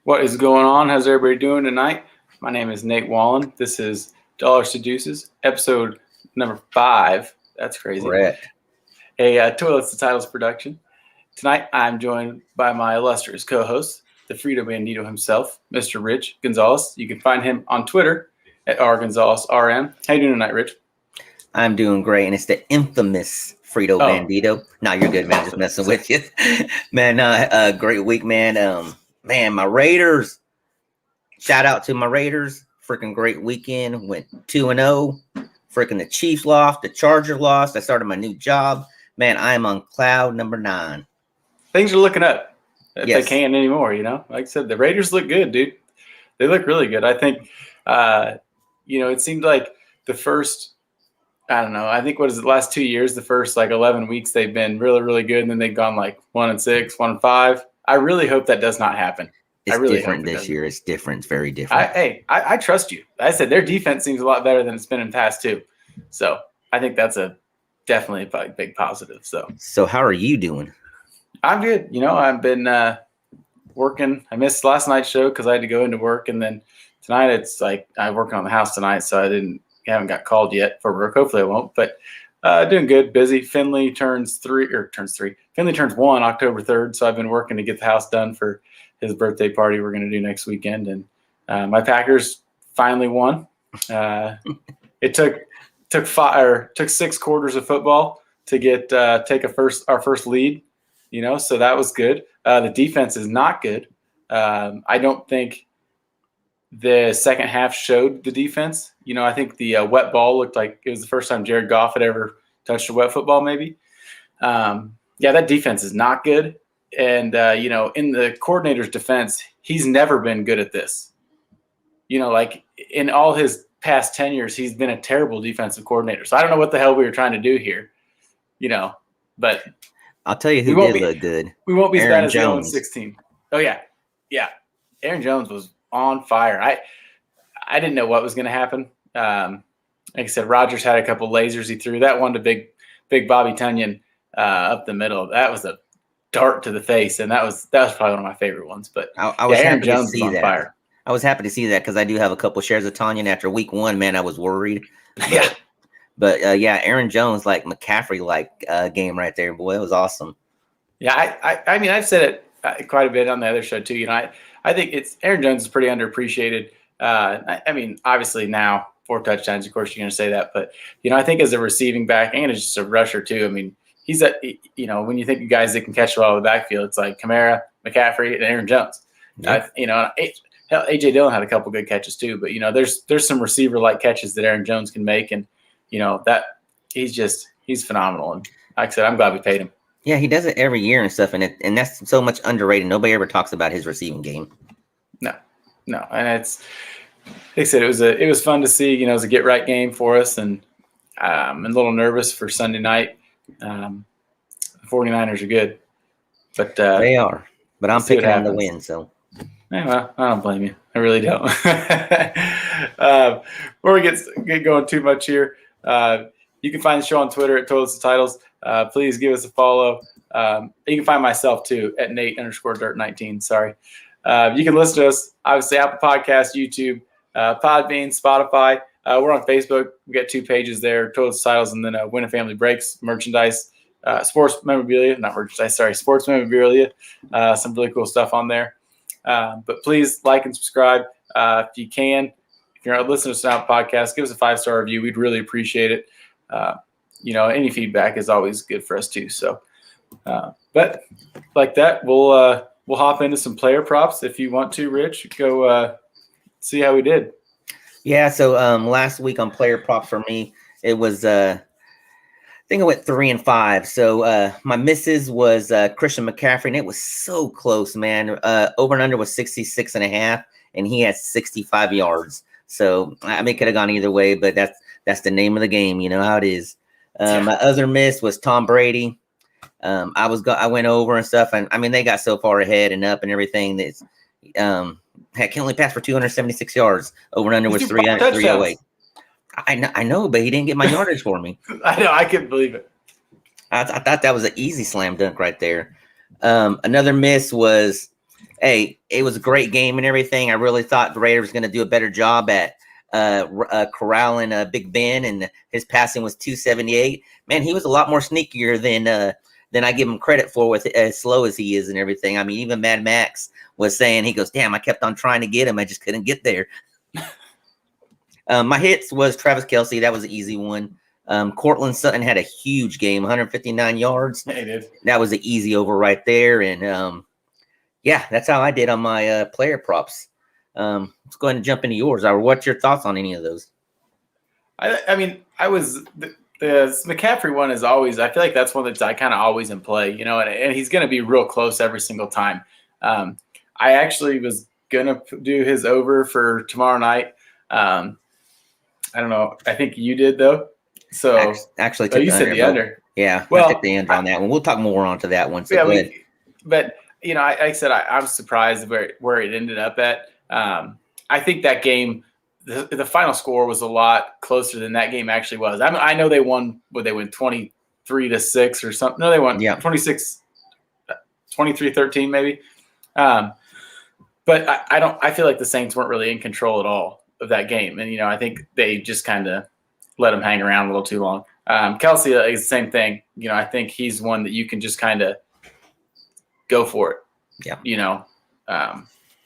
What is going on? How's everybody doing tonight? My name is Nate Wallen. This is Dollars to Deuces, episode number 5. That's crazy. Correct. A Toilets to Titles production. Tonight, I'm joined by my illustrious co-host, the Frito Bandito himself, Mr. Rich Gonzalez. You can find him on Twitter at rgonzalezrm. How you doing tonight, Rich? I'm doing great, and it's the infamous Frito Bandito. No, you're good, man. Just messing with you, man. Great week, man. Man, my Raiders. Shout out to my Raiders. Freaking great weekend. Went 2-0. Freaking the Chiefs lost. The Chargers lost. I started my new job. Man, I am on cloud number 9. Things are looking up. If they can't anymore, Like I said, the Raiders look good, dude. They look really good. I think, it seemed like the first, I think the last 2 years, the first 11 weeks, they've been really, really good. And then they've gone 1-6, 1-5. I really hope that does not happen. It's really different this year. It's different. It's very different. I trust you. I said their defense seems a lot better than it's been in the past too. So I think that's definitely a big positive. So how are you doing? I'm good. I've been working. I missed last night's show because I had to go into work, and then tonight it's I'm working on the house tonight, so I haven't got called yet for work. Hopefully I won't. But doing good. Busy. Finley turns 3. Finley turns 1 October 3rd. So I've been working to get the house done for his birthday party we're going to do next weekend. And my Packers finally won. It took 6 quarters of football to take our first lead. So that was good. The defense is not good. I don't think the second half showed the defense. I think the wet ball looked like it was the first time Jared Goff had ever touched a wet football, maybe. That defense is not good. And, in the coordinator's defense, he's never been good at this. In all his past tenures, he's been a terrible defensive coordinator. So I don't know what the hell we were trying to do here, but I'll tell you who did look good. We won't be as bad as 0-16. Oh, yeah. Yeah. Aaron Jones was on fire. I didn't know what was going to happen. Like I said, Rodgers had a couple lasers he threw. That one to big Bobby Tunyon up the middle. That was a dart to the face, and that was probably one of my favorite ones. But I was Aaron happy Jones to see was on that. fire. I was happy to see that because I do have a couple shares of Tunyon after week 1. Man, I was worried. Yeah. But Aaron Jones McCaffrey game right there, boy. It was awesome. Yeah, I've said it quite a bit on the other show too. I think Aaron Jones is pretty underappreciated. Obviously now 4 touchdowns, of course you're going to say that, but I think as a receiving back and as just a rusher too. He's when you think of guys that can catch the ball in the backfield, it's like Kamara, McCaffrey, and Aaron Jones. Yeah. AJ Dillon had a couple good catches too, but there's some receiver-like catches that Aaron Jones can make, and that he's phenomenal. And like I said, I'm glad we paid him. Yeah, he does it every year and stuff, and that's so much underrated. Nobody ever talks about his receiving game. No, and it's like I said, it was fun to see. It was a get right game for us, and I'm a little nervous for Sunday night. The 49ers are good, but they are. But I'm picking them to win, so. Well, I don't blame you. I really don't. Before we get going too much here, you can find the show on Twitter at Toilets to Titles. Please give us a follow. You can find myself too at Nate_Dirt19. Sorry. You can listen to us, obviously, Apple Podcasts, YouTube, Podbean, Spotify. We're on Facebook. We got 2 pages there, Toilets to Titles, and then Win a Family Breaks merchandise, sports memorabilia. Some really cool stuff on there. But please like and subscribe if you can. If you're listening to our podcast, give us a 5-star review. We'd really appreciate it. Any feedback is always good for us too. So, but like that, we'll hop into some player props if you want to. Rich, go see how we did. Yeah. So last week on player props for me, it was I think I went 3 and 5. So my misses was Christian McCaffrey, and it was so close, man. Over and under was 66.5, and he had 65 yards. So it could have gone either way, but that's the name of the game. You know how it is. My other miss was Tom Brady. I went over and stuff, and they got so far ahead and up and everything that can only pass for 276 yards. Over and under was 308. I know, but he didn't get my yardage for me. I know, I couldn't believe it. I thought that was an easy slam dunk right there. Another miss was Hey, it was a great game and everything. I really thought the Raiders were going to do a better job at corralling Big Ben, and his passing was 278. Man, he was a lot more sneakier than I give him credit for, with as slow as he is and everything. I mean, even Mad Max was saying, he goes, "Damn, I kept on trying to get him. I just couldn't get there." My hits was Travis Kelce. That was an easy one. Cortland Sutton had a huge game, 159 yards. Yeah, he did. That was an easy over right there. And yeah, that's how I did on my player props. Let's go ahead and jump into yours. What's your thoughts on any of those? I mean, the McCaffrey one is always, I feel like that's one that's I kind of always in play, and he's going to be real close every single time. I actually was going to do his over for tomorrow night. I don't know. I think you did, though. So actually, you said the under. Yeah, well, I took the under on that one. We'll talk more onto that one. So yeah, but I said I'm surprised where it ended up at. I think that game, the final score was a lot closer than that game actually was. I know they won, they won 23-6 or something. No, they won 26, 23-13 maybe. But I feel like the Saints weren't really in control at all of that game. And, I think they just kind of let him hang around a little too long. Kelce is the same thing. I think he's one that you can just kind of go for it. Yeah.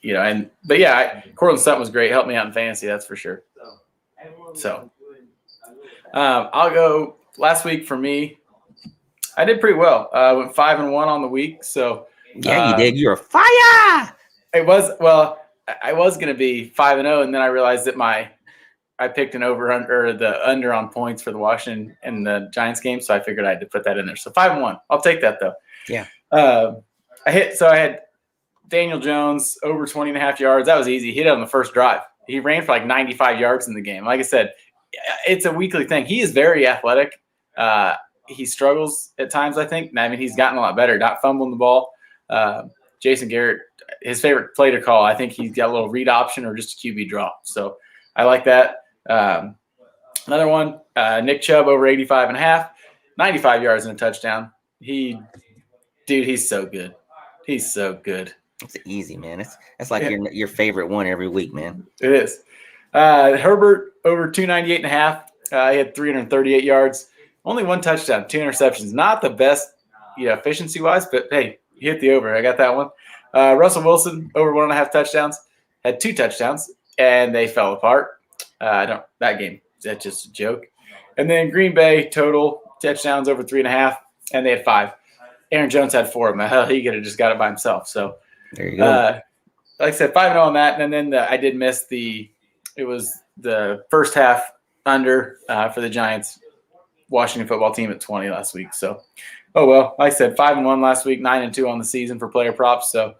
But yeah, Cortland Sutton was great. Helped me out in fantasy, that's for sure. So I'll go last week for me. I did pretty well. I went 5-1 on the week. So yeah, you did. You're a fire. I was going to be 5-0, and then I realized that I picked an over on points for the Washington and the Giants game, so I figured I had to put that in there. So 5-1. I'll take that though. Yeah. I had Daniel Jones over 20.5 yards. That was easy. He hit it on the first drive. He ran for like 95 yards in the game. Like I said, it's a weekly thing. He is very athletic. He struggles at times, I think. I mean, he's gotten a lot better, not fumbling the ball. Jason Garrett, his favorite play to call, I think he's got a little read option or just a QB draw. So I like that. Another one, Nick Chubb over 85.5, 95 yards and a touchdown. He's so good. He's so good. It's easy, man. That's like your favorite one every week, man. It is. Herbert over 298.5. He had 338 yards. Only one touchdown, 2 interceptions. Not the best, efficiency-wise, but hey, he hit the over. I got that one. Russell Wilson over 1.5 touchdowns. Had 2 touchdowns, and they fell apart. That game, that's just a joke. And then Green Bay total touchdowns over 3.5, and they had 5. Aaron Jones had 4 of them. Hell, he could have just got it by himself. So there you go. Like I said, 5-0 on that, and then I did miss it was the first half under for the Giants Washington football team at 20 last week. So, oh well, like I said, 5-1 last week, 9-2 on the season for player props. So,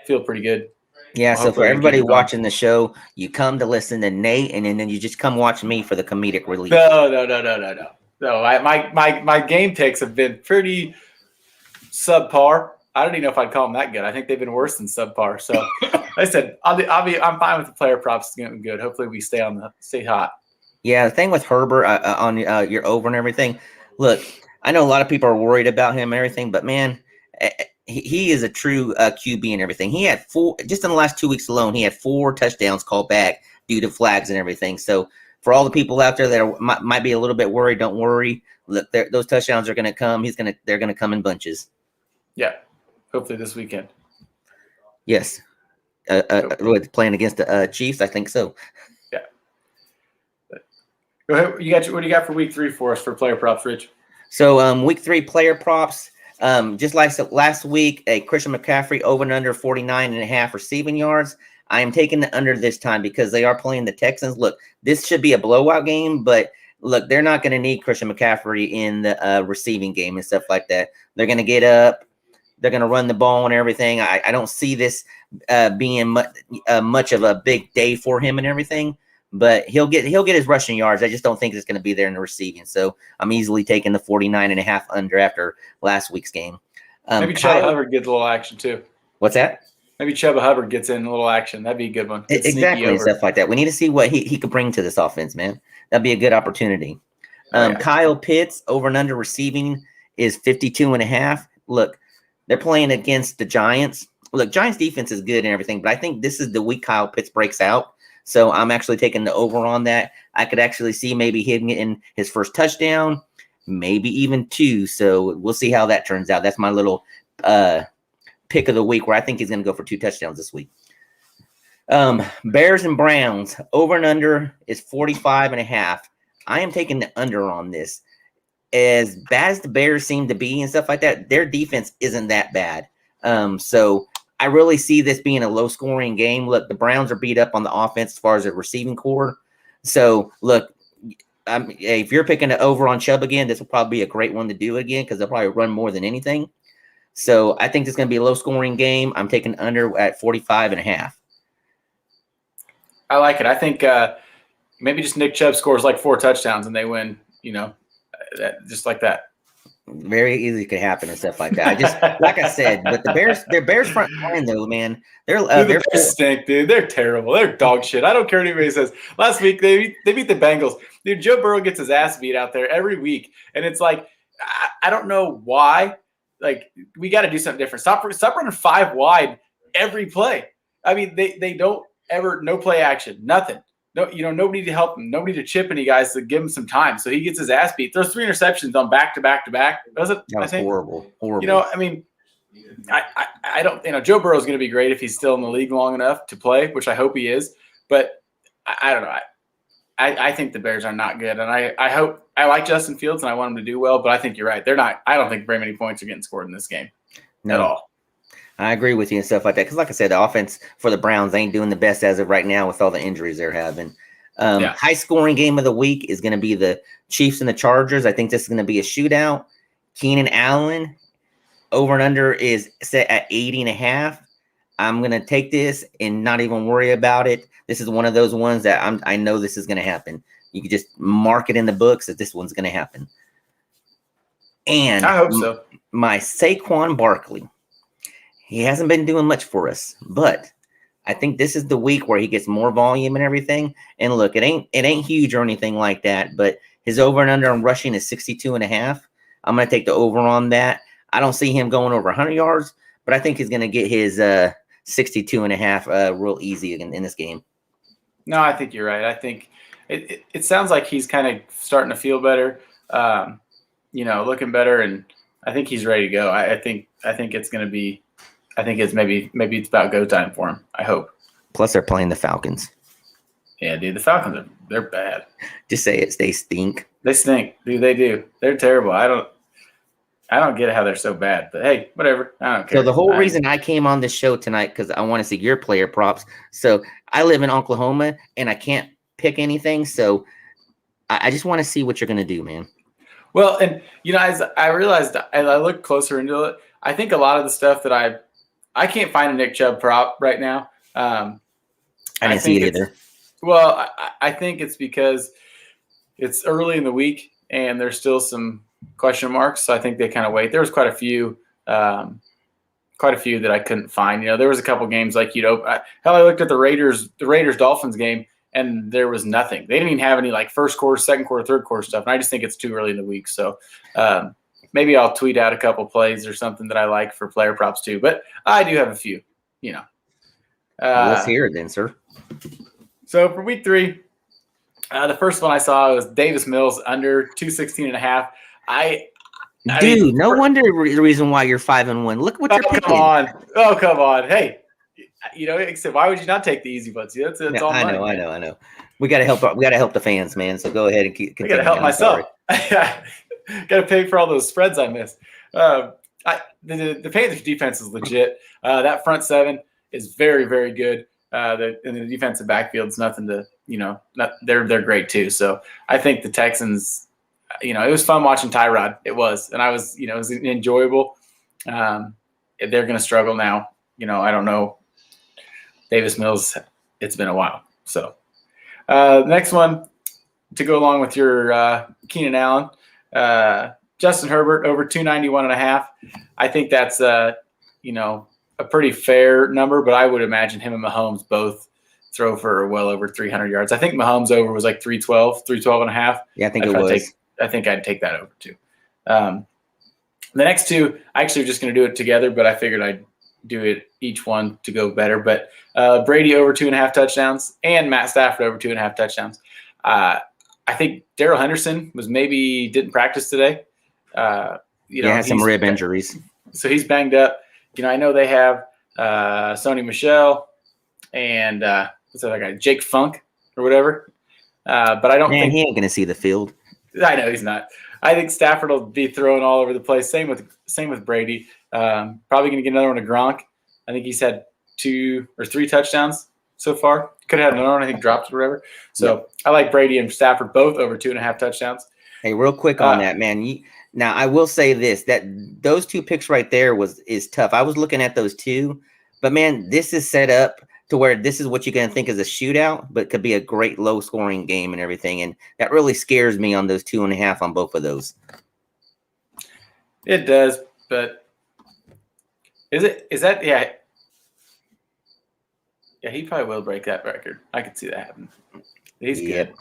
feel pretty good. Yeah. So for everybody watching the show, you come to listen to Nate, and then you just come watch me for the comedic relief. No. My game picks have been pretty subpar. I don't even know if I'd call them that good. I think they've been worse than subpar. So, like I said, I'm fine with the player props. It's getting good. Hopefully, we stay hot. Yeah, the thing with Herbert on your over and everything. Look, I know a lot of people are worried about him and everything, but man, he is a true QB and everything. He had 4 just in the last 2 weeks alone. He had 4 touchdowns called back due to flags and everything. So for all the people out there that might be a little bit worried, don't worry. Look, those touchdowns are going to come. They're going to come in bunches. Yeah. Hopefully this weekend. Yes. Playing against the Chiefs, I think so. Yeah. Go ahead. What do you got for week 3 for us for player props, Rich? So week 3 player props, just like last week, a Christian McCaffrey over and under 49.5 receiving yards. I am taking the under this time because they are playing the Texans. Look, this should be a blowout game, but look, they're not going to need Christian McCaffrey in the receiving game and stuff like that. They're going to get up. They're going to run the ball and everything. I don't see this being much of a big day for him and everything, but he'll get his rushing yards. I just don't think it's going to be there in the receiving. So I'm easily taking the 49.5 under after last week's game. Maybe Chubb Hubbard gets a little action too. What's that? Maybe Chubb Hubbard gets in a little action. That'd be a good one. Exactly, and stuff like that. We need to see what he could bring to this offense, man. That'd be a good opportunity. Kyle Pitts over and under receiving is 52.5. Look, they're playing against the Giants, look, Giants defense is good and everything, but I think this is the week Kyle Pitts breaks out. So I'm actually taking the over on that. I could actually see maybe him getting his first touchdown, maybe even 2. So we'll see how that turns out. That's my little pick of the week where I think he's going to go for 2 touchdowns this week. Bears and Browns, over and under is 45.5. I am taking the under on this. As bad as the Bears seem to be and stuff like that, their defense isn't that bad. So I really see this being a low-scoring game. Look, the Browns are beat up on the offense as far as the receiving core. So, look, if you're picking the over on Chubb again, this will probably be a great one to do again because they'll probably run more than anything. So I think it's going to be a low-scoring game. I'm taking under at 45.5. I like it. I think maybe just Nick Chubb scores like 4 touchdowns and they win, just like that. Very easily could happen and stuff like that. I just, like I said, but their Bears front line though, man, the Bears stink, dude. They're terrible. They're dog shit. I don't care what anybody says. Last week they beat the Bengals. Dude, Joe Burrow gets his ass beat out there every week, and it's like I don't know why. Like we got to do something different. Stop running 5 wide every play. I mean, they don't ever no play action, nothing. No, nobody to help him, nobody to chip any guys to give him some time. So he gets his ass beat. Throws 3 interceptions on back to back to back. That was horrible. I mean, I don't. Joe Burrow is going to be great if he's still in the league long enough to play, which I hope he is. But I don't know. I think the Bears are not good, and I like Justin Fields and I want him to do well. But I think you're right. They're not. I don't think very many points are getting scored in this game at all. I agree with you and stuff like that. Because like I said, the offense for the Browns ain't doing the best as of right now with all the injuries they're having. High scoring game of the week is going to be the Chiefs and the Chargers. I think this is going to be a shootout. Keenan Allen, over and under is set at 80.5. I'm going to take this and not even worry about it. This is one of those ones that I know this is going to happen. You can just mark it in the books that this one's going to happen. And I hope so. My Saquon Barkley. He hasn't been doing much for us, but I think this is the week where he gets more volume and everything. And look, it ain't huge or anything like that, but his over and under on rushing is 62.5. I'm going to take the over on that. I don't see him going over 100 yards, but I think he's going to get his 62.5 real easy in this game. No, I think you're right. I think it sounds like he's kind of starting to feel better, looking better, and I think he's ready to go. I think it's going to be. I think it's maybe it's about go time for him. I hope. Plus, they're playing the Falcons. Yeah, dude, the Falcons they're bad. Just say it. They stink. They stink, dude. They do. They're terrible. I don't get how they're so bad, but hey, whatever. I don't care. So the whole reason I came on this show tonight because I want to see your player props. So I live in Oklahoma and I can't pick anything. So I just want to see what you're going to do, man. Well, and as I realized, as I looked closer into it, I think a lot of the stuff that I can't find a Nick Chubb prop right now. I didn't see it either. Well, I think it's because it's early in the week and there's still some question marks. So I think they kind of wait. There was quite a few that I couldn't find. There was a couple games like I looked at the Raiders Dolphins game and there was nothing. They didn't even have any like first quarter, second quarter, third quarter stuff. And I just think it's too early in the week. So maybe I'll tweet out a couple plays or something that I like for player props too. But I do have a few, Let's hear it then, sir. So for week 3, the first one I saw was Davis Mills under 216.5. No wonder the reason why you're 5-1. Look what you're picking. Come on. Hey, except why would you not take the easy ones? That's all money. I know. We gotta help. We gotta help the fans, man. So go ahead and keep. I gotta help myself. Gotta pay for all those spreads I missed. The Panthers defense is legit. That front 7 is very, very good. And the defensive backfield is nothing to, they're great too. So I think the Texans, it was fun watching Tyrod. It was, and I was, it was enjoyable. They're going to struggle now. I don't know. Davis Mills, it's been a while. So next one to go along with your Keenan Allen, Justin Herbert over 291.5. I think that's a pretty fair number, but I would imagine him and Mahomes both throw for well over 300 yards. I think Mahomes over was like 312.5. Yeah, I think it was. I think I'd take that over too. The next 2, I actually was just going to do it together, but I figured do it each one to go better. But Brady over 2.5 touchdowns and Matt Stafford over 2.5 touchdowns. I think Darrell Henderson didn't practice today. Had some rib injuries. So he's banged up. I know they have Sony Michel and what's that guy, Jake Funk or whatever. But I don't think he ain't going to see the field. I know he's not. I think Stafford will be throwing all over the place. Same with Brady. Probably going to get another one to Gronk. I think he's had 2 or 3 touchdowns so far. Could have had another one, I think, dropped or whatever. So I like Brady and Stafford both over 2.5 touchdowns. Hey, real quick on that, man. Now I will say this: that those 2 picks right there is tough. I was looking at those 2, but man, this is set up to where this is what you're going to think is a shootout, but could be a great low scoring game and everything. And that really scares me on those 2.5 on both of those. It does, but is that yeah, he probably will break that record. I could see that happen. He's good.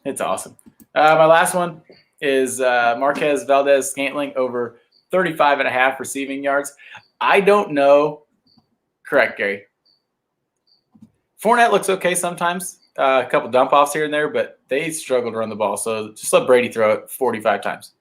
It's awesome. My last one is Marquez Valdez-Scantling over 35.5 receiving yards. I don't know. Correct, Gary. Fournette looks okay sometimes. A couple dump offs here and there, but they struggle to run the ball. So just let Brady throw it 45 times.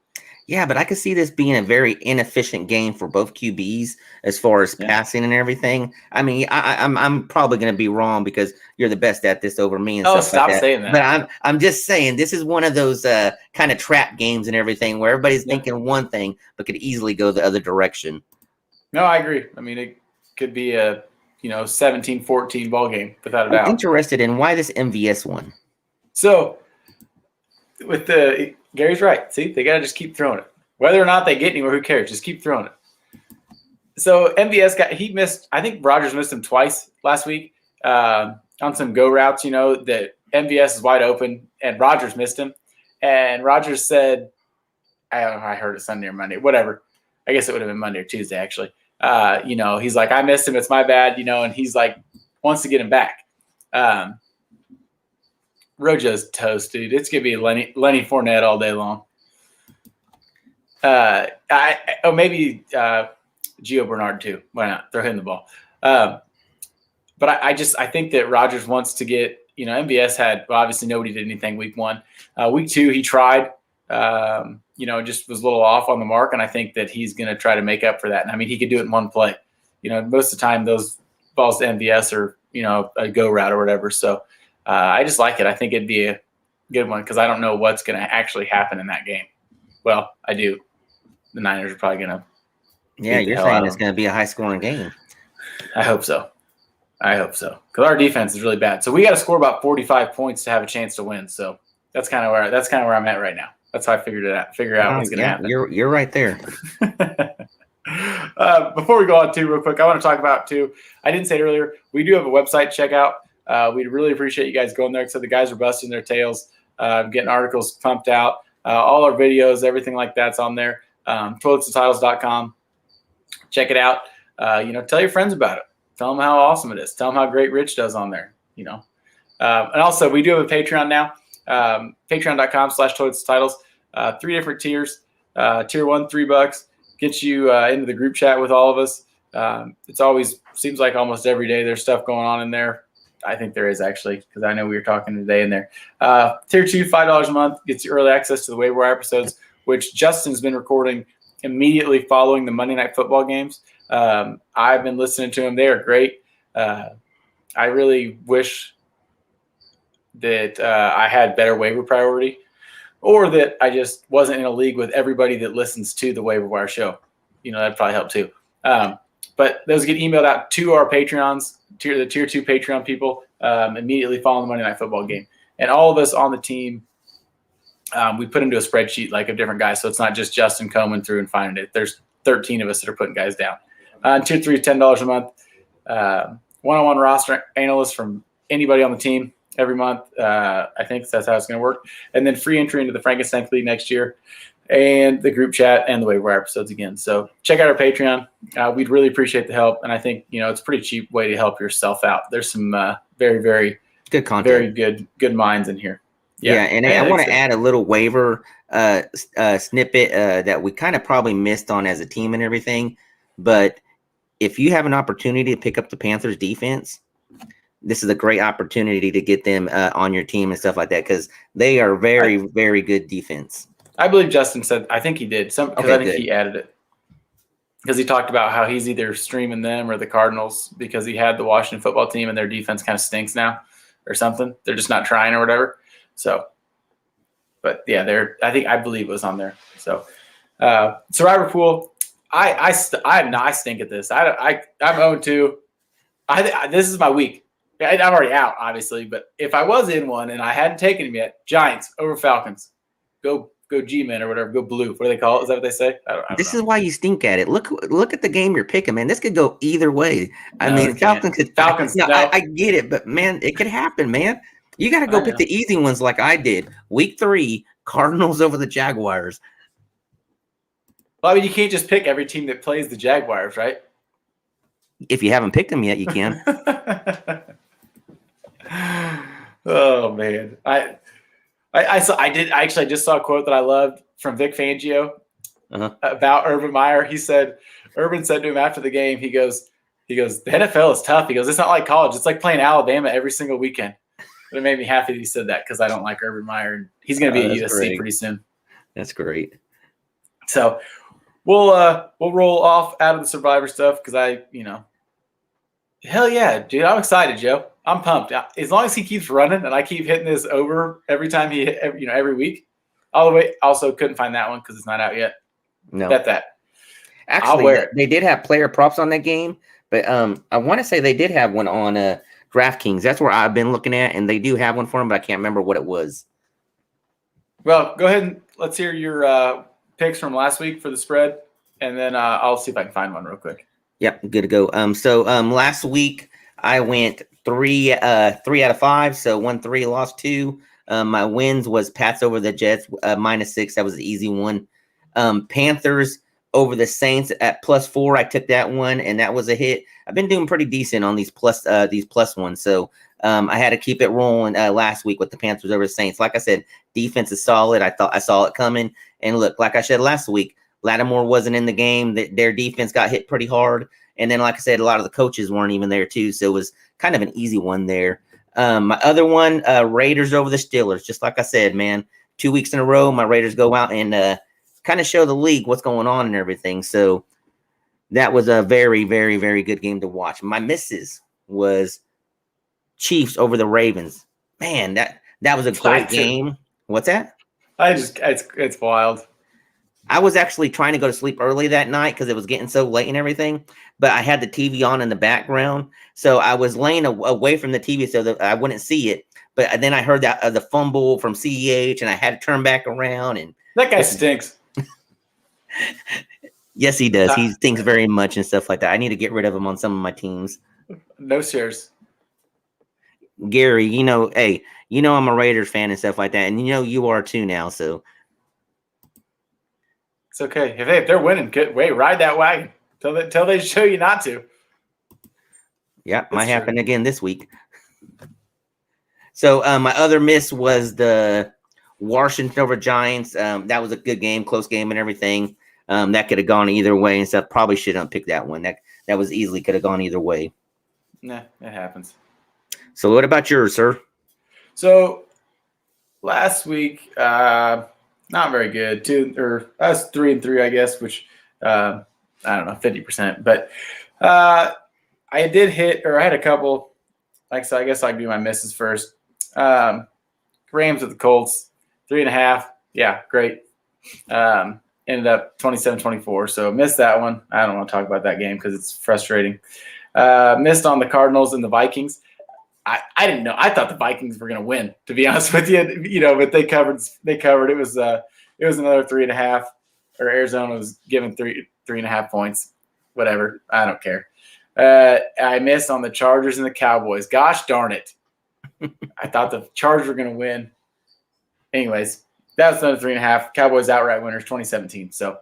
Yeah, but I could see this being a very inefficient game for both QBs as far as passing and everything. I mean, I'm probably going to be wrong because you're the best at this over me and stuff stop like that. Saying that. But I'm just saying this is one of those kind of trap games and everything where everybody's thinking one thing but could easily go the other direction. No, I agree. I mean, it could be a 17-14 ball game without a doubt. I'm interested in why this MVS one. So with Gary's right. See, they got to just keep throwing it. Whether or not they get anywhere, who cares? Just keep throwing it. So MVS missed, I think Rodgers missed him twice last week on some go routes, that MVS is wide open and Rodgers missed him. And Rodgers said, I don't know, I heard it Sunday or Monday, whatever. I guess it would have been Monday or Tuesday, actually. He's like, I missed him. It's my bad, and he's like, wants to get him back. Rojo's toast, dude. It's going to be Lenny Fournette all day long. Maybe Gio Bernard too. Why not? Throw him the ball. But I think that Rodgers wants to get, MVS had, obviously nobody did anything week 1. Week 2, he tried, just was a little off on the mark. And I think that he's going to try to make up for that. And I mean, he could do it in one play. Most of the time those balls to MVS are, a go route or whatever. So I just like it. I think it'd be a good one because I don't know what's going to actually happen in that game. Well, I do. The Niners are probably going to. Yeah, you're saying it's going to be a high-scoring game. I hope so. Because our defense is really bad. So we got to score about 45 points to have a chance to win. So that's kind of where I'm at right now. That's how I figure out what's going to happen. You're right there. Before we go on real quick, I want to talk about too. I didn't say it earlier. We do have a website check out. We'd really appreciate you guys going there. So the guys are busting their tails, getting articles pumped out. All our videos, everything like that's on there. toiletstitles.com. Check it out. Tell your friends about it. Tell them how awesome it is. Tell them how great Rich does on there. And also we do have a Patreon now. Patreon.com/toiletstitles. 3 different tiers. Tier 1, $3 gets you into the group chat with all of us. It's always seems like almost every day there's stuff going on in there. I think there is actually, because I know we were talking today in there. Tier 2, $5 a month gets you early access to the waiver wire episodes, which Justin's been recording immediately following the Monday Night Football games. I've been listening to them. They are great. I really wish that I had better waiver priority, or that I just wasn't in a league with everybody that listens to the waiver wire show. That'd probably help too. But those get emailed out to our Patreons, the tier 2 Patreon people, immediately following the Monday Night Football game. And all of us on the team, we put into a spreadsheet like of different guys. So it's not just Justin combing through and finding it. There's 13 of us that are putting guys down. Tier 3 is $10 a month. One-on-one roster analysts from anybody on the team every month. I think that's how it's going to work. And then free entry into the Frankenstein League next year, and the group chat and the waiver wire episodes again. So check out our Patreon. We'd really appreciate the help. And I think, it's a pretty cheap way to help yourself out. There's some very, very good content, very good minds in here. Yeah, and I want to add a little waiver snippet that we kind of probably missed on as a team and everything. But if you have an opportunity to pick up the Panthers defense, this is a great opportunity to get them on your team and stuff like that, because they are very, very good defense. I believe Justin said, I think he did, because I think he added it. Because he talked about how he's either streaming them or the Cardinals because he had the Washington football team and their defense kind of stinks now or something. They're just not trying or whatever. So, but yeah, I believe it was on there. So, Survivor Pool, I stink at this. I'm 0-2. This is my week. I'm already out, obviously, but if I was in one and I hadn't taken him yet, Giants over Falcons. Go G-Men or whatever. Go blue. What do they call it? Is that what they say? I don't This know. is why you stink at it. Look at the game you're picking, man. This could go either way. Falcons. No, I get it, but man, it could happen, man. You got to go pick the easy ones like I did. Week 3, Cardinals over the Jaguars. Well, I mean, you can't just pick every team that plays the Jaguars, right? If you haven't picked them yet, you can. Oh man, I just saw a quote that I loved from Vic Fangio about Urban Meyer. Urban said to him after the game, he goes, the NFL is tough. He goes, it's not like college. It's like playing Alabama every single weekend. But it made me happy that he said that because I don't like Urban Meyer. And he's going to be at USC pretty soon. That's great. So we'll roll off out of the Survivor stuff because hell yeah, dude, I'm excited, Joe. I'm pumped. As long as he keeps running and I keep hitting this over every time every week. All the way. Also, couldn't find that one because it's not out yet. No, bet that. Actually, they did have player props on that game, but I want to say they did have one on DraftKings. That's where I've been looking at, and they do have one for them, but I can't remember what it was. Well, go ahead and let's hear your picks from last week for the spread, and then I'll see if I can find one real quick. Yep, good to go. So last week I went 3 out of 5, so won 3, lost 2. My wins was Pats over the Jets -6. That was the easy one. Panthers over the Saints at +4. I took that one, and that was a hit. I've been doing pretty decent on these plus ones, so I had to keep it rolling last week with the Panthers over the Saints. Like I said, defense is solid. I thought I saw it coming, and look, like I said last week, Lattimore wasn't in the game. Their defense got hit pretty hard, and then like I said, a lot of the coaches weren't even there too, so it was kind of an easy one there. My other one, Raiders over the Steelers. Just like I said, man, 2 weeks in a row, my Raiders go out and kind of show the league what's going on and everything. So that was a very, very, very good game to watch. My misses was Chiefs over the Ravens. Man, that was a great game. What's that? It's wild. I was actually trying to go to sleep early that night because it was getting so late and everything, but I had the TV on in the background. So I was laying away from the TV so that I wouldn't see it. But then I heard that the fumble from CEH, and I had to turn back around. And that guy stinks. Yes, he does. He stinks very much and stuff like that. I need to get rid of him on some of my teams. No shares. Gary, hey, I'm a Raiders fan and stuff like that, and you are too now. So it's okay if they're winning. Good way, ride that wagon till they show you not to. Yeah, might happen again this week. So my other miss was the Washington over Giants. That was a good game, close game and everything. That could have gone either way and stuff. Probably shouldn't have picked that one. That was easily could have gone either way. Nah, it happens. So what about yours, sir? So last week, not very good. I was 3-3, I guess, which I don't know, 50%. But I did hit, or I had a couple. Like so, I guess I can do my misses first. Rams with the Colts, 3.5. Yeah, great. Ended up 27-24. So missed that one. I don't want to talk about that game because it's frustrating. Missed on the Cardinals and the Vikings. I didn't know. I thought the Vikings were going to win, to be honest with you. But they covered. It was another 3.5, or Arizona was given 3.5 points. Whatever. I don't care. I missed on the Chargers and the Cowboys. Gosh darn it. I thought the Chargers were going to win. Anyways, that was another 3.5. Cowboys outright winners, 2017. So,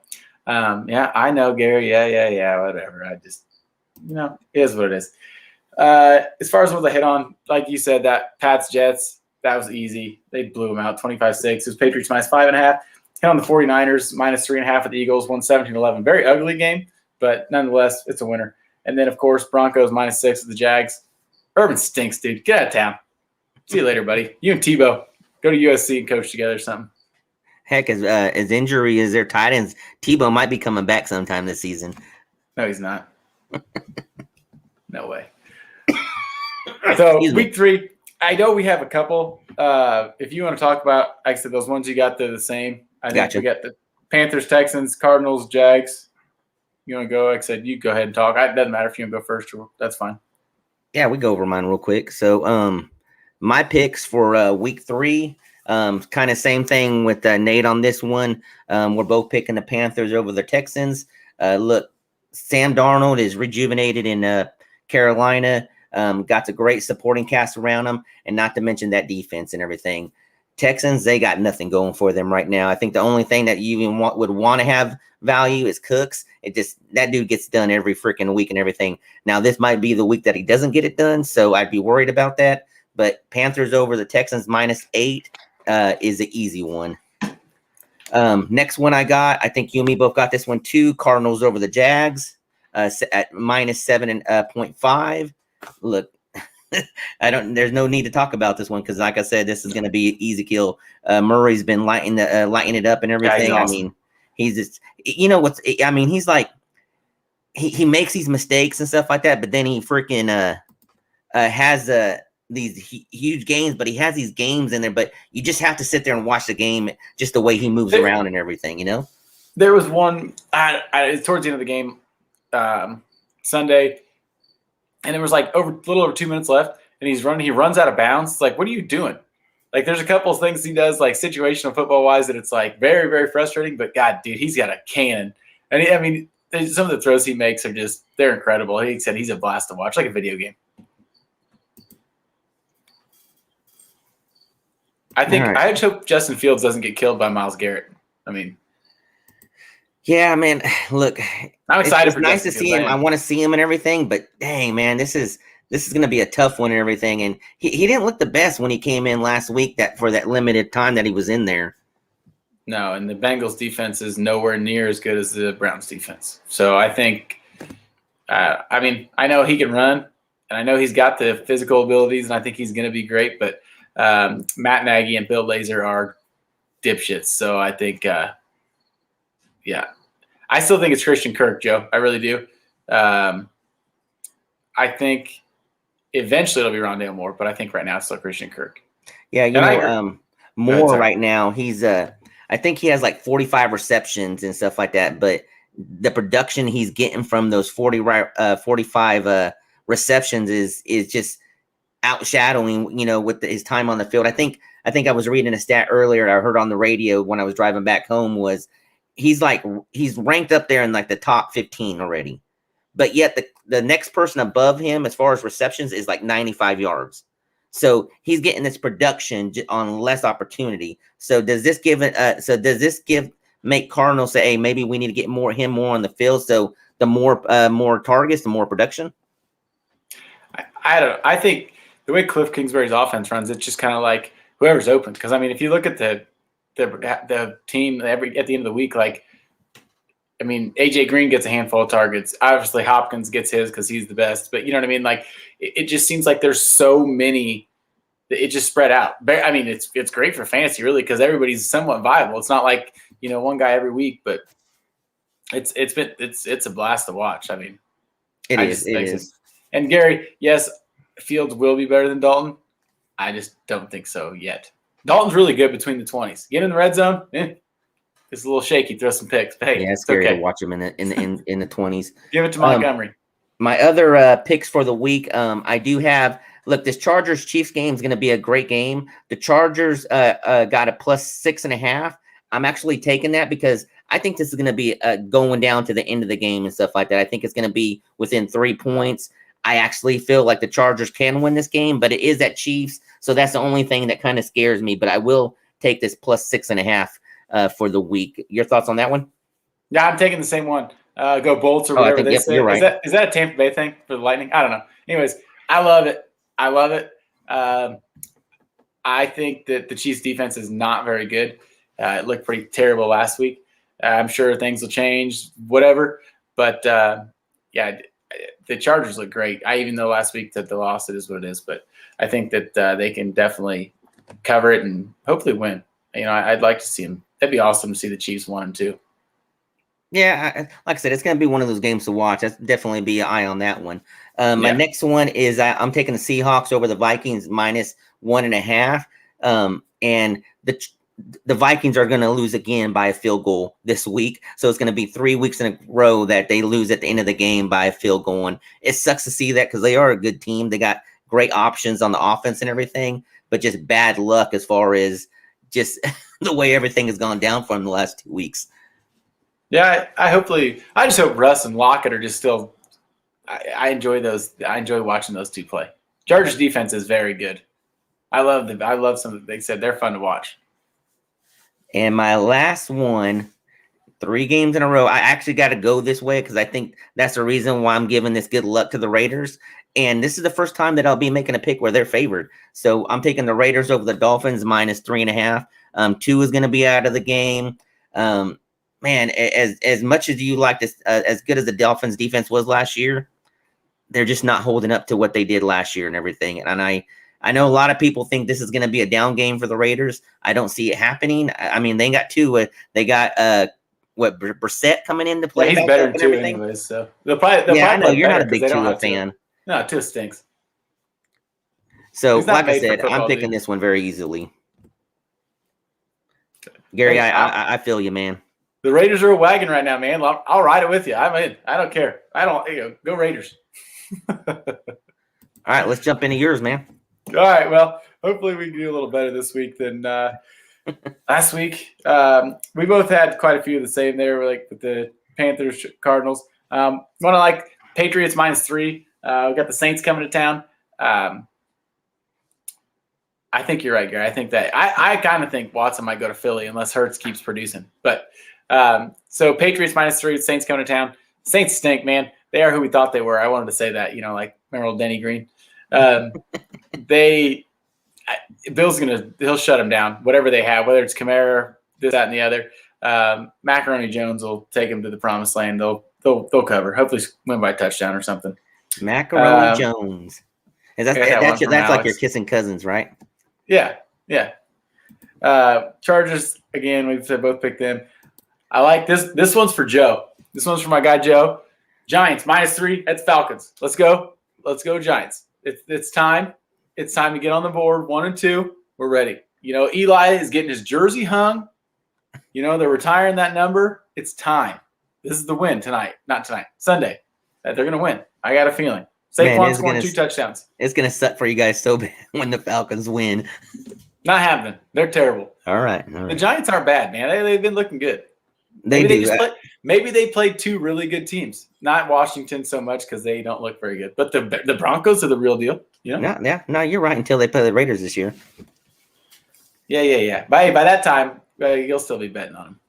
yeah, I know, Gary. Yeah, whatever. I just, it is what it is. As far as what they hit on, like you said, that Pats Jets, that was easy. They blew them out 25-6. It was Patriots -5.5. Hit on the 49ers -3.5 at the Eagles, won 17-11. Very ugly game, but nonetheless, it's a winner. And then, of course, Broncos -6 with the Jags. Urban stinks, dude. Get out of town. See you later, buddy. You and Tebow go to USC and coach together or something. Heck, as injury as their tight ends, Tebow might be coming back sometime this season. No, he's not. No way. So week 3, I know we have a couple. If you want to talk about, like I said, those ones you got, they're the same. I think we got the Panthers, Texans, Cardinals, Jags. You want to go? Like I said, you go ahead and talk. It doesn't matter if you want to go first. That's fine. Yeah, we go over mine real quick. So my picks for week 3, kind of same thing with Nate on this one. We're both picking the Panthers over the Texans. Look, Sam Darnold is rejuvenated in Carolina. Got a great supporting cast around him, and not to mention that defense and everything. Texans, they got nothing going for them right now. I think the only thing that you even would want to have value is Cooks. That dude gets done every freaking week and everything. Now, this might be the week that he doesn't get it done, so I'd be worried about that. But Panthers over the Texans -8 is an easy one. Next one I got, I think you and me both got this one too. Cardinals over the Jags at -7.5. Look, there's no need to talk about this one because, like I said, this is going to be an easy kill. Murray's been lighting it up and everything. Awesome. I mean, he's just, he's like, he makes these mistakes and stuff like that, but then he freaking has these huge games, but he has these games in there, but you just have to sit there and watch the game, just the way he moves around and everything, There was one towards the end of the game Sunday, and there was like a little over 2 minutes left, and he runs out of bounds. It's like, what are you doing? Like, there's a couple of things he does, like situational football wise, that it's like very, very frustrating. But God, dude, he's got a cannon, and some of the throws he makes are they're incredible. He said he's a blast to watch, like a video game. I think I just hope Justin Fields doesn't get killed by Myles Garrett. Yeah, man. Look, I'm excited. It's nice to see him. I want to see him and everything, but dang, man, this is going to be a tough one and everything. And he didn't look the best when he came in last week. For that limited time that he was in there. No, and the Bengals defense is nowhere near as good as the Browns defense. So I think, I know he can run, and I know he's got the physical abilities, and I think he's going to be great. But Matt Nagy and Bill Lazor are dipshits. So I think, I still think it's Christian Kirk, Joe. I really do. I think eventually it'll be Rondale Moore, but I think right now it's still Christian Kirk. Yeah, Moore right now, he's I think he has like 45 receptions and stuff like that, but the production he's getting from those 45 receptions is just outshadowing, with his time on the field. I think I was reading a stat earlier I heard on the radio when I was driving back home was he's ranked up there in like the top 15 already. But yet the next person above him as far as receptions is like 95 yards. So he's getting this production on less opportunity. So does this make Cardinals say, hey, maybe we need to get him more on the field? So the more targets, the more production. I don't know. I think the way Cliff Kingsbury's offense runs, it's just kind of like whoever's open. Because if you look at the team at the end of the week, AJ Green gets a handful of targets. Obviously, Hopkins gets his because he's the best. But you know what I mean? Like, it just seems like there's so many that it just spread out. It's great for fantasy, really, because everybody's somewhat viable. It's not like one guy every week, but it's a blast to watch. It is. And Gary, yes, Fields will be better than Dalton. I just don't think so yet. Dalton's really good between the 20s. Get in the red zone. It's a little shaky. Throw some picks. But hey, it's scary to watch him in the 20s. Give it to Montgomery. My other picks for the week, I do have. Look, this Chargers-Chiefs game is going to be a great game. The Chargers got a +6.5. I'm actually taking that because I think this is going to be going down to the end of the game and stuff like that. I think it's going to be within 3 points. I actually feel like the Chargers can win this game, but it is at Chiefs, so that's the only thing that kind of scares me. But I will take this +6.5 for the week. Your thoughts on that one? Yeah, I'm taking the same one. Go Bolts or whatever they say. You're right. Is that a Tampa Bay thing for the Lightning? I don't know. Anyways, I love it. I think that the Chiefs defense is not very good. It looked pretty terrible last week. I'm sure things will change, whatever. But the Chargers look great. Even though last week that they lost, it is what it is. But I think that they can definitely cover it and hopefully win. I'd like to see them. That'd be awesome to see the Chiefs 1-2. Yeah, like I said, it's going to be one of those games to watch. That's definitely be an eye on that one. My next one is I'm taking the Seahawks over the Vikings -1.5. And the Vikings are going to lose again by a field goal this week. So it's going to be 3 weeks in a row that they lose at the end of the game by a field goal. And it sucks to see that because they are a good team. They got great options on the offense and everything, but just bad luck as far as just the way everything has gone down for them the last 2 weeks. Yeah, I just hope Russ and Lockett are just still. I enjoy those. I enjoy watching those two play. Chargers defense is very good. I love some. They said they're fun to watch. And my last one, 3 games in a row. I actually got to go this way because I think that's the reason why I'm giving this good luck to the Raiders. And this is the first time that I'll be making a pick where they're favored. So I'm taking the Raiders over the Dolphins -3.5. 2 is going to be out of the game. Man, as much as you like this, as good as the Dolphins defense was last year, they're just not holding up to what they did last year and everything. And I know a lot of people think this is going to be a down game for the Raiders. I don't see it happening. I mean, they got 2. They got Brissett coming in to play. Yeah, he's better than 2 anyways. So they'll probably I know you're not a big Tua fan. No, Tua stinks. So, like I said, I'm picking this one very easily. Gary, I feel you, man. The Raiders are a wagon right now, man. I'll ride it with you. I'm in. I don't care. Go Raiders. All right, let's jump into yours, man. All right. Well, hopefully we can do a little better this week than last week. We both had quite a few of the same there, like with the Panthers, Cardinals. Want to like Patriots -3. We got the Saints coming to town. I think you're right, Gary. I think that I kind of think Watson might go to Philly unless Hurts keeps producing. But so Patriots -3, Saints coming to town. Saints stink, man. They are who we thought they were. I wanted to say that, like remember old Denny Green. Bill's he'll shut them down. Whatever they have, whether it's Kamara, this, that, and the other. Macaroni Jones will take them to the promised land. They'll cover. Hopefully win by a touchdown or something. Macaroni Jones. That's like your kissing cousins, right? Yeah. Chargers again. We've both picked them. I like this. This one's for Joe. This one's for my guy Joe. Giants -3 at the Falcons. Let's go Giants. It's time. It's time to get on the board. 1 and 2. We're ready. Eli is getting his jersey hung. They're retiring that number. It's time. This is the win tonight. Not tonight. Sunday. They're going to win. I got a feeling. Saquon scoring 2 touchdowns. It's going to suck for you guys so bad when the Falcons win. Not happening. They're terrible. All right. The Giants aren't bad, man. They've been looking good. Maybe they played 2 really good teams. Not Washington so much because they don't look very good. But the Broncos are the real deal. No, you're right. Until they play the Raiders this year. Yeah. By that time, you'll still be betting on them.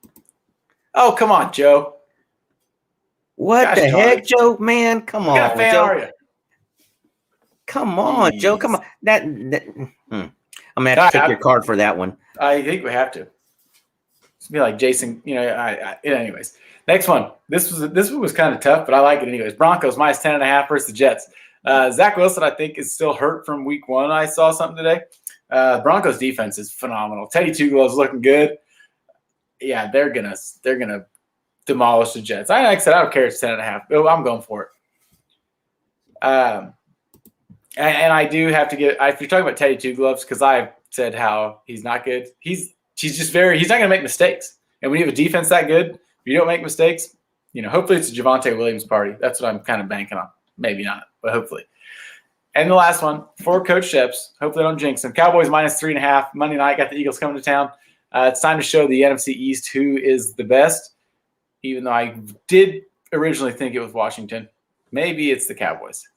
Oh, come on, Joe. What the heck, Joe? Man, come on. What kind of fan are you? Come on, Joe. Come on. I'm gonna have to take your card for that one. I think we have to. It's be like Jason. Anyways, next one. This one was kind of tough, but I like it anyways. Broncos -10.5 versus the Jets. Zach Wilson, I think, is still hurt from week 1. I saw something today. Broncos defense is phenomenal. Teddy Two Gloves looking good. Yeah, they're gonna demolish the Jets. Like I said, I don't care. It's 10.5. I'm going for it. And I do have to if you're talking about Teddy Two Gloves, because I've said how he's not good. He's not going to make mistakes. And when you have a defense that good, if you don't make mistakes, hopefully it's a Javonte Williams party. That's what I'm kind of banking on. Maybe not, but hopefully. And the last one for Coach Sheps. Hopefully I don't jinx him. Cowboys -3.5. Monday night, got the Eagles coming to town. It's time to show the NFC East who is the best, even though I did originally think it was Washington. Maybe it's the Cowboys.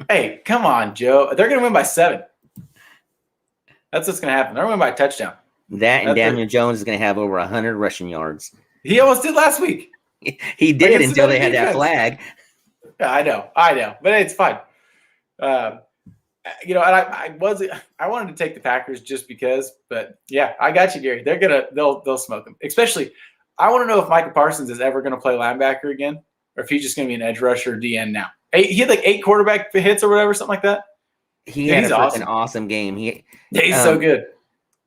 Hey, come on, Joe. They're going to win by 7. That's what's going to happen. They're going to win by a touchdown. Daniel Jones is going to have over 100 rushing yards. He almost did last week. He did until they had that flag. Yeah, I know. But it's fine. And I wanted to take the Packers just because, but yeah, I got you, Gary. They'll smoke them. Especially, I want to know if Micah Parsons is ever going to play linebacker again, or if he's just going to be an edge rusher DN now. He had like 8 quarterback hits or whatever, something like that. He had a freaking awesome game. He's so good.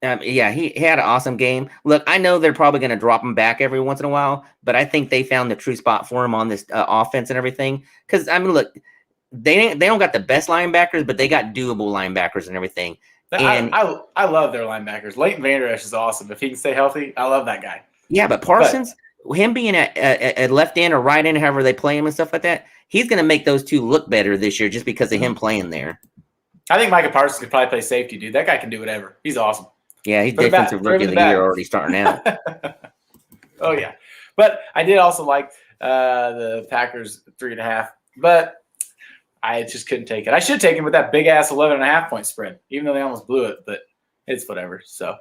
Yeah, he had an awesome game. Look, I know they're probably going to drop him back every once in a while, but I think they found the true spot for him on this offense and everything. Because I mean, look, they don't got the best linebackers, but they got doable linebackers and everything. And I love their linebackers. Leighton Vander Esch is awesome. If he can stay healthy, I love that guy. Yeah, but Parsons, him being at left end or right end, however they play him and stuff like that, he's going to make those two look better this year just because of him playing there. I think Micah Parsons could probably play safety, dude. That guy can do whatever. He's awesome. Yeah, he's defensive rookie of the year already starting out. Oh, yeah. But I did also like the Packers 3.5, but I just couldn't take it. I should take him with that big-ass 11.5-point spread, even though they almost blew it, but it's whatever. So,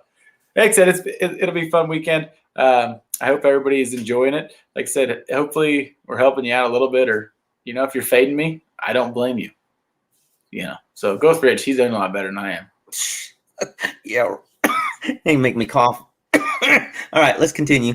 like I said, it'll be a fun weekend. I hope everybody is enjoying it. Like I said, hopefully we're helping you out a little bit, or, if you're fading me, I don't blame you. So go with Rich. He's doing a lot better than I am. Yeah. They make me cough. All right, let's continue.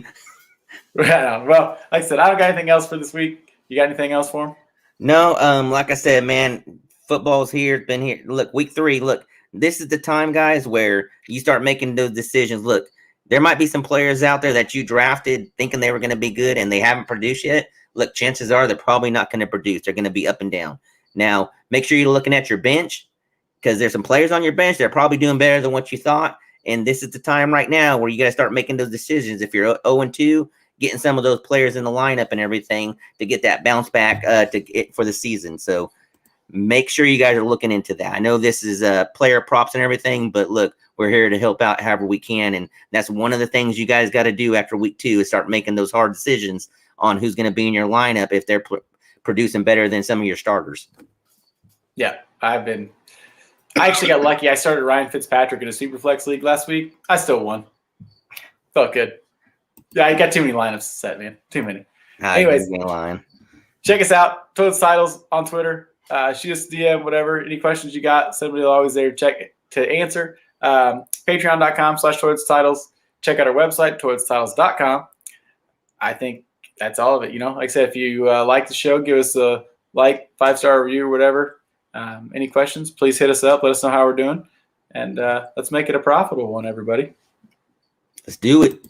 Right on. Well, like I said, I don't got anything else for this week. You got anything else for him? No, like I said, man, football's here. It's been here. Look, week 3. Look, this is the time, guys, where you start making those decisions. Look, there might be some players out there that you drafted thinking they were going to be good and they haven't produced yet. Look, chances are they're probably not going to produce. They're going to be up and down. Now, make sure you're looking at your bench because there's some players on your bench that are probably doing better than what you thought. And this is the time right now where you got to start making those decisions. If you're 0-2, getting some of those players in the lineup and everything to get that bounce back for the season. So make sure you guys are looking into that. I know this is player props and everything, but look, we're here to help out however we can. And that's one of the things you guys got to do after week 2 is start making those hard decisions on who's going to be in your lineup if they're producing better than some of your starters. Yeah, I actually got lucky. I started Ryan Fitzpatrick in a Superflex league last week. I still won. Felt good. Yeah, I got too many lineups set, man. Too many. Anyways, check us out. Toads Titles on Twitter. Shoot us a DM, whatever. Any questions you got, somebody will always there to answer. Patreon.com/Toads Titles. Check out our website, toadstitles.com. I think that's all of it. Like I said, if you like the show, give us a 5-star review or whatever. Any questions, please hit us up. Let us know how we're doing. And let's make it a profitable one, everybody. Let's do it.